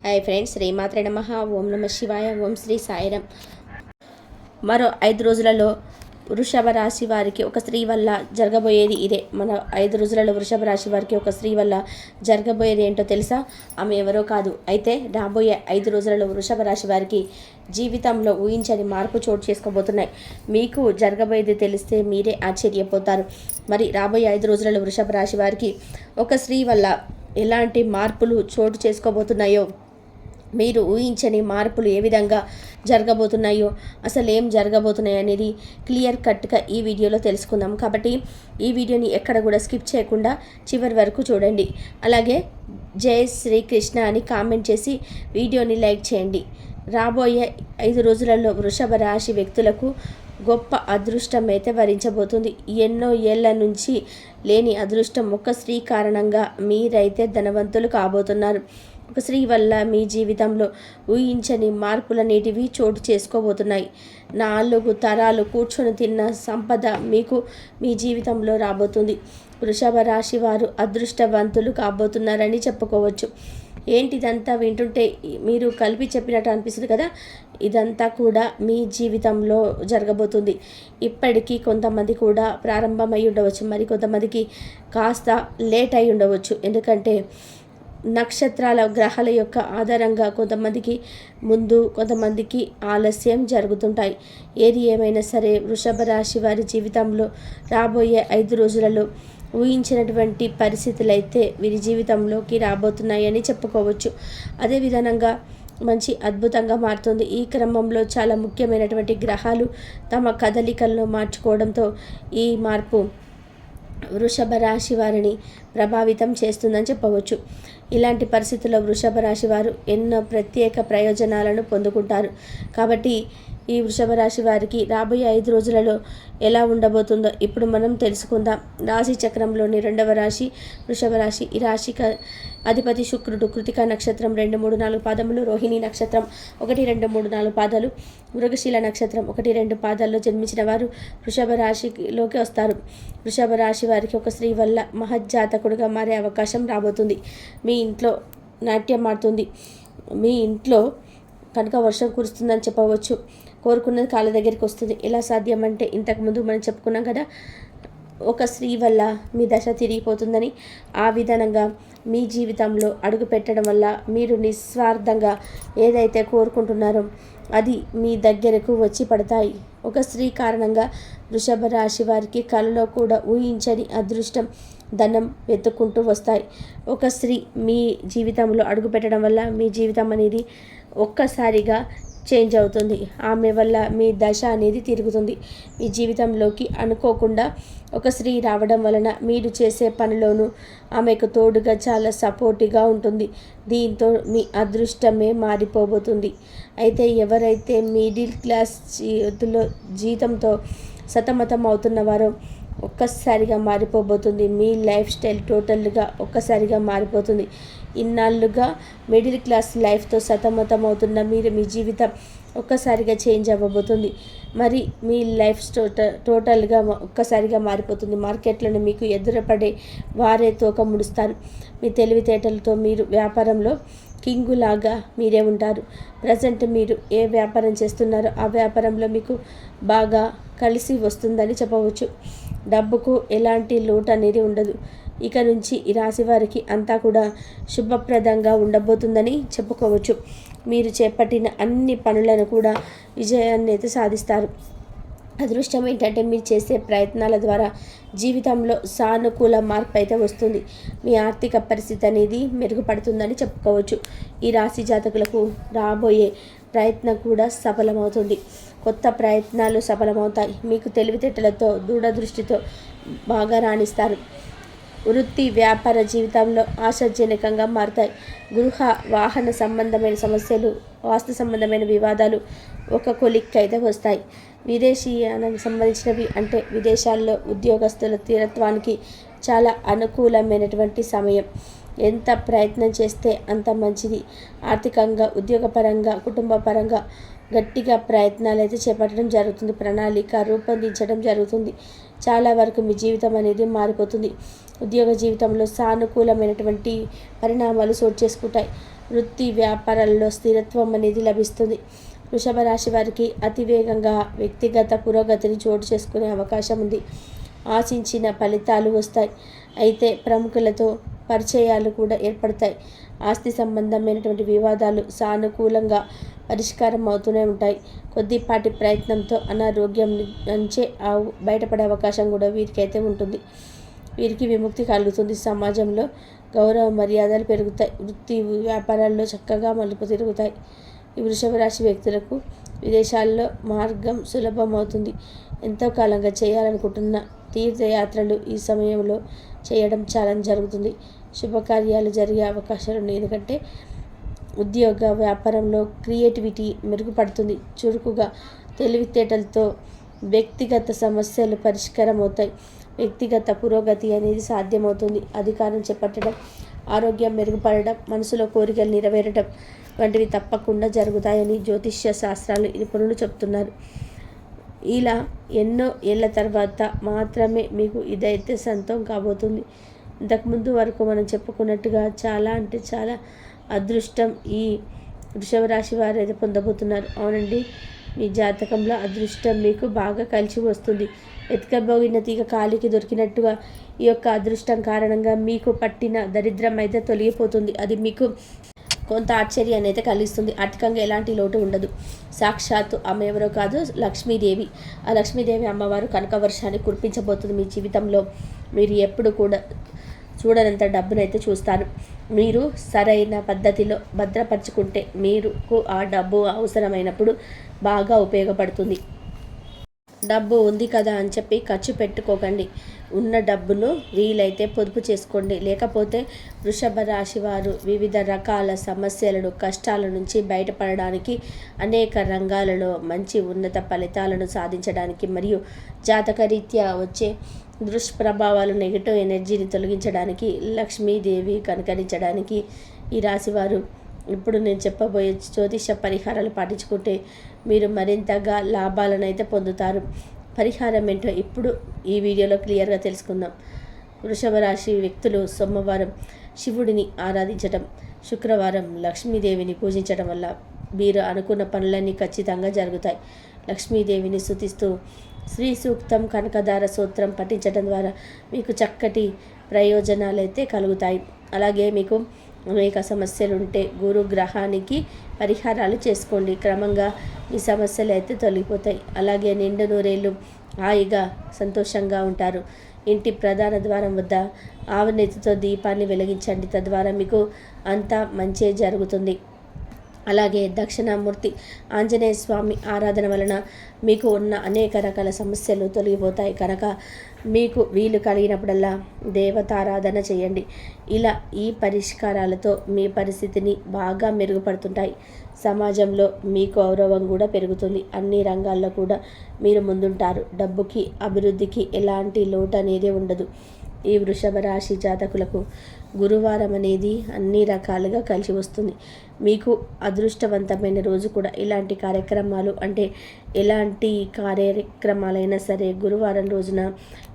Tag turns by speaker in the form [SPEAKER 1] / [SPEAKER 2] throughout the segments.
[SPEAKER 1] Hi friends, శ్రీమాత్రే నమః. ఓం నమ శివాయ. ఓం శ్రీ సాయిరామ్. మరో 5 రోజులలో వృషభ రాశి వారికి ఒక స్త్రీ వల్ల జరగబోయేది ఇదే. మన 5 రోజులలో వృషభ రాశి వారికి ఒక స్త్రీ వల్ల జరగబోయేది ఏంటో తెలుసా? ఆమె ఎవరో కాదు. అయితే రాబోయే 5 రోజులలో వృషభ రాశి వారికి జీవితంలో ఊహించని మార్పు చోటు చేసుకోబోతున్నాయి. మీకు జరగబోయేది తెలిస్తే మీరే ఆశ్చర్యపోతారు. మరి రాబోయే 5 రోజులలో వృషభ రాశి వారికి ఒక స్త్రీ వల్ల ఎలాంటి మార్పులు చోటు చేసుకోబోతున్నాయో, మీరు ఊహించని మార్పులు ఏ విధంగా జరగబోతున్నాయో, అసలు ఏం జరగబోతున్నాయి అనేది క్లియర్ కట్గా ఈ వీడియోలో తెలుసుకుందాం. కాబట్టి ఈ వీడియోని ఎక్కడ కూడా స్కిప్ చేయకుండా చివరి వరకు చూడండి. అలాగే జై శ్రీకృష్ణ అని కామెంట్ చేసి వీడియోని లైక్ చేయండి. రాబోయే 5 రోజులలో వృషభ రాశి వ్యక్తులకు గొప్ప అదృష్టం అయితే వరించబోతుంది. ఎన్నో ఏళ్ల నుంచి లేని అదృష్టం ఒక స్త్రీ కారణంగా మీరైతే ధనవంతులు కాబోతున్నారు. ఒక స్త్రీ వల్ల మీ జీవితంలో ఊహించని మార్పులనేటివి చోటు చేసుకోబోతున్నాయి. 4 తరాలు కూర్చొని తిన్న సంపద మీకు మీ జీవితంలో రాబోతుంది. వృషభ రాశి వారు అదృష్టవంతులు కాబోతున్నారని చెప్పుకోవచ్చు. ఇదంతా వింటుంటే మీరు కలిపి చెప్పినట్టు అనిపిస్తుంది కదా. ఇదంతా కూడా మీ జీవితంలో జరగబోతుంది. ఇప్పటికీ కొంతమంది కూడా ప్రారంభమై ఉండవచ్చు, మరి కొంతమందికి కాస్త లేట్ అయి ఉండవచ్చు. ఎందుకంటే నక్షత్రాల గ్రహాల యొక్క ఆధారంగా కొంతమందికి ముందు, కొంతమందికి ఆలస్యం జరుగుతుంటాయి. ఏది ఏమైనా సరే వృషభ రాశి వారి జీవితంలో రాబోయే 5 రోజులలో ఊహించినటువంటి పరిస్థితులు అయితే వీరి జీవితంలోకి రాబోతున్నాయని చెప్పుకోవచ్చు. అదే విధంగా మంచి అద్భుతంగా మారుతుంది. ఈ క్రమంలో చాలా ముఖ్యమైనటువంటి గ్రహాలు తమ కదలికలను మార్చుకోవడంతో ఈ మార్పు వృషభ రాశి వారిని ప్రభావితం చేస్తుందని చెప్పవచ్చు. ఇలాంటి పరిస్థితుల్లో వృషభ రాశి వారు ఎన్నో ప్రత్యేక ప్రయోజనాలను పొందుకుంటారు. కాబట్టి ఈ వృషభ రాశి వారికి రాబోయే 5 రోజులలో ఎలా ఉండబోతుందో ఇప్పుడు మనం తెలుసుకుందాం. రాశి చక్రంలోని 2వ రాశి వృషభ రాశి. ఈ రాశికి అధిపతి శుక్రుడు. కృతిక నక్షత్రం 2, 3, 4 పాదములు, రోహిణి నక్షత్రం 1, 2, 3, 4 పాదాలు, మృగశిల నక్షత్రం 1, 2 పాదాల్లో జన్మించిన వారు వృషభ రాశిలోకి వస్తారు. వృషభ రాశి వారికి ఒక స్త్రీ వల్ల మహజ్జాతకుడుగా మారే అవకాశం రాబోతుంది. మీ ఇంట్లో నాట్యం ఆడుతుంది. మీ ఇంట్లో కనుక వర్షం కురుస్తుందని చెప్పవచ్చు. కోరుకున్నది కాళ్ళ దగ్గరికి వస్తుంది. ఎలా సాధ్యమంటే ఇంతకుముందు మనం చెప్పుకున్నాం కదా, ఒక స్త్రీ వల్ల మీ దశ తిరిగిపోతుందని. ఆ విధానంగా మీ జీవితంలో అడుగు పెట్టడం వల్ల మీరు నిస్వార్థంగా ఏదైతే కోరుకుంటున్నారో అది మీ దగ్గరకు వచ్చి పడతాయి. ఒక స్త్రీ కారణంగా వృషభ రాశి వారికి కలలో కూడా ఊహించని అదృష్టం, ధనం వెతుక్కుంటూ వస్తాయి. ఒక స్త్రీ మీ జీవితంలో అడుగు పెట్టడం వల్ల మీ జీవితం అనేది ఒక్కసారిగా చేంజ్ అవుతుంది. ఆమె వల్ల మీ దశ అనేది తిరుగుతుంది. మీ జీవితంలోకి అనుకోకుండా ఒక స్త్రీ రావడం వలన మీరు చేసే పనిలోనూ ఆమెకు తోడుగా చాలా సపోర్టివ్గా ఉంటుంది. దీంతో మీ అదృష్టమే మారిపోబోతుంది. అయితే ఎవరైతే మిడిల్ క్లాస్ జీతంతో సతమతం అవుతున్నవారో ఒక్కసారిగా మారిపోబోతుంది. మీ లైఫ్ స్టైల్ టోటల్గా ఒక్కసారిగా మారిపోతుంది. ఇన్నాళ్ళుగా మిడిల్ క్లాస్ లైఫ్తో సతమతం అవుతున్న మీరు మీ జీవితం ఒక్కసారిగా చేంజ్ అవ్వబోతుంది. మరి మీ లైఫ్ టోటల్గా ఒక్కసారిగా మారిపోతుంది. మార్కెట్లను మీకు ఎదురుపడే వారే తోక ముడుస్తారు. మీ తెలివితేటలతో మీరు వ్యాపారంలో కింగులాగా మీరే ఉంటారు. ప్రజెంట్ మీరు ఏ వ్యాపారం చేస్తున్నారో ఆ వ్యాపారంలో మీకు బాగా కలిసి వస్తుందని చెప్పవచ్చు. డబ్బుకు ఎలాంటి లోటు అనేది ఉండదు. ఇక నుంచి ఈ రాశి వారికి అంతా కూడా శుభప్రదంగా ఉండబోతుందని చెప్పుకోవచ్చు. మీరు చేపట్టిన అన్ని పనులను కూడా విజయాన్ని అయితే సాధిస్తారు. అదృష్టం ఏంటంటే మీరు చేసే ప్రయత్నాల ద్వారా జీవితంలో సానుకూల మార్పు అయితే వస్తుంది. మీ ఆర్థిక పరిస్థితి అనేది మెరుగుపడుతుందని చెప్పుకోవచ్చు. ఈ రాశి జాతకులకు రాబోయే ప్రయత్నం కూడా సఫలమవుతుంది. కొత్త ప్రయత్నాలు సఫలమవుతాయి. మీకు తెలివితేటలతో దూరదృష్టితో బాగా రాణిస్తారు. వృత్తి వ్యాపార జీవితంలో ఆశాజనకంగా మారుతాయి. గృహ వాహన సంబంధమైన సమస్యలు, వాస్తు సంబంధమైన వివాదాలు ఒక కొలిక్కి అయితే వస్తాయి. విదేశీయానికి సంబంధించినవి అంటే విదేశాల్లో ఉద్యోగస్తుల స్థిరత్వానికి చాలా అనుకూలమైనటువంటి సమయం. ఎంత ప్రయత్నం చేస్తే అంత మంచిది. ఆర్థికంగా, ఉద్యోగపరంగా, కుటుంబపరంగా గట్టిగా ప్రయత్నాలు అయితే చేపట్టడం జరుగుతుంది. ప్రణాళిక రూపొందించడం జరుగుతుంది. చాలా వరకు మీ జీవితం అనేది మారిపోతుంది. ఉద్యోగ జీవితంలో సానుకూలమైనటువంటి పరిణామాలు చోటు చేసుకుంటాయి. వృత్తి వ్యాపారాల్లో స్థిరత్వం అనేది లభిస్తుంది. వృషభ రాశి వారికి అతివేగంగా వ్యక్తిగత పురోగతిని చోటు చేసుకునే అవకాశం ఉంది. ఆశించిన ఫలితాలు వస్తాయి. అయితే ప్రముఖులతో పరిచయాలు కూడా ఏర్పడతాయి. ఆస్తి సంబంధమైనటువంటి వివాదాలు సానుకూలంగా పరిష్కారం అవుతూనే ఉంటాయి. కొద్దిపాటి ప్రయత్నంతో అనారోగ్యం నుంచే బయటపడే అవకాశం కూడా వీరికైతే ఉంటుంది. వీరికి విముక్తి కలుగుతుంది. సమాజంలో గౌరవ మర్యాదలు పెరుగుతాయి. వృత్తి వ్యాపారాల్లో చక్కగా మలుపు తిరుగుతాయి. ఈ వృషభ రాశి వ్యక్తులకు విదేశాల్లో మార్గం సులభమవుతుంది. ఎంతో కాలంగా చేయాలనుకుంటున్న తీర్థయాత్రలు ఈ సమయంలో చేయడం చాలా జరుగుతుంది. శుభకార్యాలు జరిగే అవకాశాలు ఉన్నాయి. ఎందుకంటే ఉద్యోగ వ్యాపారంలో క్రియేటివిటీ మెరుగుపడుతుంది. చురుకుగా తెలివితేటలతో వ్యక్తిగత సమస్యలు పరిష్కారం అవుతాయి. వ్యక్తిగత పురోగతి అనేది సాధ్యమవుతుంది. అధికారం చేపట్టడం, ఆరోగ్యం మెరుగుపడడం, మనసులో కోరికలు నెరవేరడం వంటివి తప్పకుండా జరుగుతాయని జ్యోతిష్య శాస్త్రాలు నిపుణులు చెప్తున్నారు. ఇలా ఎన్నో ఏళ్ళ తర్వాత మాత్రమే మీకు ఇదైతే సొంతం కాబోతుంది. ఇంతకుముందు వరకు మనం చెప్పుకున్నట్టుగా చాలా అంటే చాలా అదృష్టం ఈ వృషభ రాశి వారు అయితే పొందబోతున్నారు. అవునండి, మీ జాతకంలో అదృష్టం మీకు బాగా కలిసి వస్తుంది. ఎత్తుకబోగిన తీగ కాలికి దొరికినట్టుగా ఈ యొక్క అదృష్టం కారణంగా మీకు పట్టిన దరిద్రం అయితే తొలగిపోతుంది. అది మీకు కొంత ఆశ్చర్యాన్ని అయితే కలిగిస్తుంది. ఆర్థికంగా ఎలాంటి లోటు ఉండదు. సాక్షాత్తు ఆమె ఎవరో కాదు, లక్ష్మీదేవి. ఆ లక్ష్మీదేవి అమ్మవారు కనక వర్షాన్ని కురిపించబోతుంది మీ జీవితంలో. మీరు ఎప్పుడు కూడా చూడనంత డబ్బునైతే చూస్తారు. మీరు సరైన పద్ధతిలో భద్రపరుచుకుంటే మీకు ఆ డబ్బు అవసరమైనప్పుడు బాగా ఉపయోగపడుతుంది. డబ్బు ఉంది కదా అని చెప్పి ఖర్చు పెట్టుకోకండి. ఉన్న డబ్బును వీలైతే పొదుపు చేసుకోండి. లేకపోతే వృషభ రాశి వారు వివిధ రకాల సమస్యలను, కష్టాల నుంచి బయటపడడానికి, అనేక రంగాలలో మంచి ఉన్నత ఫలితాలను సాధించడానికి మరియు జాతకరీత్యా వచ్చే దుష్ప్రభావాలు, నెగిటివ్ ఎనర్జీని తొలగించడానికి, లక్ష్మీదేవి కనుకరించడానికి ఈ రాశివారు ఇప్పుడు నేను చెప్పబోయే జ్యోతిష పరిహారాలు పాటించుకుంటే మీరు మరింతగా లాభాలను అయితే పొందుతారు. పరిహారం ఏంటో ఇప్పుడు ఈ వీడియోలో క్లియర్గా తెలుసుకుందాం. వృషభ రాశి వ్యక్తులు సోమవారం శివుడిని ఆరాధించడం, శుక్రవారం లక్ష్మీదేవిని పూజించడం వల్ల మీరు అనుకున్న పనులన్నీ ఖచ్చితంగా జరుగుతాయి. లక్ష్మీదేవిని స్తుతిస్తూ శ్రీ సూక్తం, కనకదార సూత్రం పఠించడం ద్వారా మీకు చక్కటి ప్రయోజనాలు అయితే కలుగుతాయి. అలాగే మీకు అనేక సమస్యలు ఉంటే గురుగ్రహానికి పరిహారాలు చేసుకోండి. క్రమంగా ఈ సమస్యలు అయితే తొలగిపోతాయి. అలాగే నిండు నూరేళ్ళు హాయిగా సంతోషంగా ఉంటారు. ఇంటి ప్రధాన ద్వారం వద్ద ఆవునేతితో దీపాన్ని వెలిగించండి. తద్వారా మీకు అంతా మంచే జరుగుతుంది. అలాగే దక్షిణామూర్తి ఆంజనేయ స్వామి ఆరాధన వలన మీకు ఉన్న అనేక రకాల సమస్యలు తొలగిపోతాయి. కనుక మీకు వీలు కలిగినప్పుడల్లా దేవతారాధన చేయండి. ఇలా ఈ పరిష్కారాలతో మీ పరిస్థితిని బాగా మెరుగుపడుతుంటాయి. సమాజంలో మీ గౌరవం కూడా పెరుగుతుంది. అన్ని రంగాల్లో కూడా మీరు ముందుంటారు. డబ్బుకి, అభివృద్ధికి ఎలాంటి లోటు అనేది ఉండదు. ఈ వృషభ రాశి జాతకులకు గురువారం అనేది అన్ని రకాలుగా కలిసి వస్తుంది. మీకు అదృష్టవంతమైన రోజు కూడా. ఇలాంటి కార్యక్రమాలు అంటే ఎలాంటి కార్యక్రమాలైనా సరే గురువారం రోజున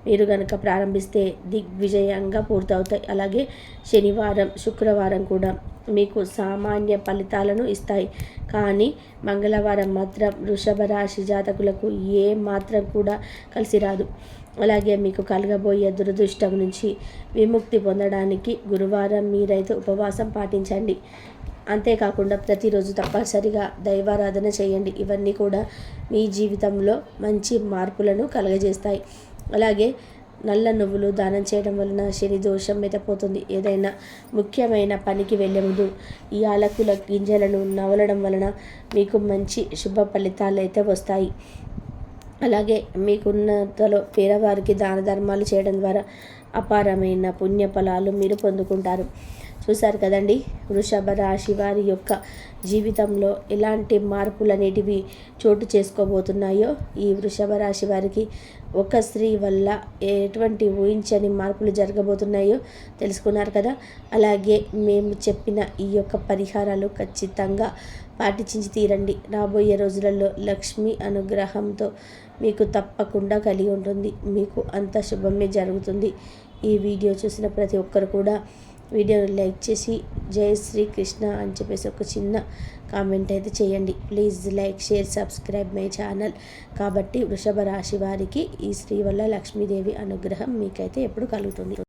[SPEAKER 1] మీరు కనుక ప్రారంభిస్తే దిగ్విజయంగా పూర్తవుతాయి. అలాగే శనివారం, శుక్రవారం కూడా మీకు సామాన్య ఫలితాలను ఇస్తాయి. కానీ మంగళవారం మాత్రం వృషభ రాశి జాతకులకు ఏ మాత్రం కూడా కలిసి రాదు. అలాగే మీకు కలగబోయే దురదృష్టం నుంచి విముక్తి పొందడానికి గురువారం మీరైతే ఉపవాసం పాటించండి. అంతేకాకుండా ప్రతిరోజు తప్పనిసరిగా దైవారాధన చేయండి. ఇవన్నీ కూడా మీ జీవితంలో మంచి మార్పులను కలుగజేస్తాయి. అలాగే నల్ల నువ్వులు దానం చేయడం వలన శని దోషం మీద పోతుంది. ఏదైనా ముఖ్యమైన పనికి వెళ్ళే ముందు ఈ యాలకుల గింజలను నవలడం వలన మీకు మంచి శుభ ఫలితాలు అయితే వస్తాయి. అలాగే మీకున్నతలో పేదవారికి దాన ధర్మాలు చేయడం ద్వారా అపారమైన పుణ్యఫలాలు మీరు పొందుకుంటారు. చూశారు కదండి, వృషభ రాశి వారి యొక్క జీవితంలో ఎలాంటి మార్పులు అనేటివి చోటు చేసుకోబోతున్నాయో. ఈ వృషభ రాశి వారికి ఒక స్త్రీ వల్ల ఎటువంటి ఊహించని మార్పులు జరగబోతున్నాయో తెలుసుకున్నారు కదా. అలాగే మేము చెప్పిన ఈ యొక్క పరిహారాలు ఖచ్చితంగా పాటించి తీరండి. రాబోయే రోజులలో లక్ష్మి అనుగ్రహంతో మీకు తప్పకుండా కలిగి ఉంటుంది. మీకు అంత శుభమే జరుగుతుంది. ఈ వీడియో చూసిన ప్రతి ఒక్కరు కూడా వీడియోని లైక్ చేసి జై శ్రీకృష్ణ అని చెప్పేసి ఒక చిన్న కామెంట్ అయితే చేయండి. Please like, share, subscribe my channel. కాబట్టి వృషభ రాశి వారికి ఈ శ్రీ వల్ల లక్ష్మీదేవి అనుగ్రహం మీకైతే ఎప్పుడు కలుగుతుంది.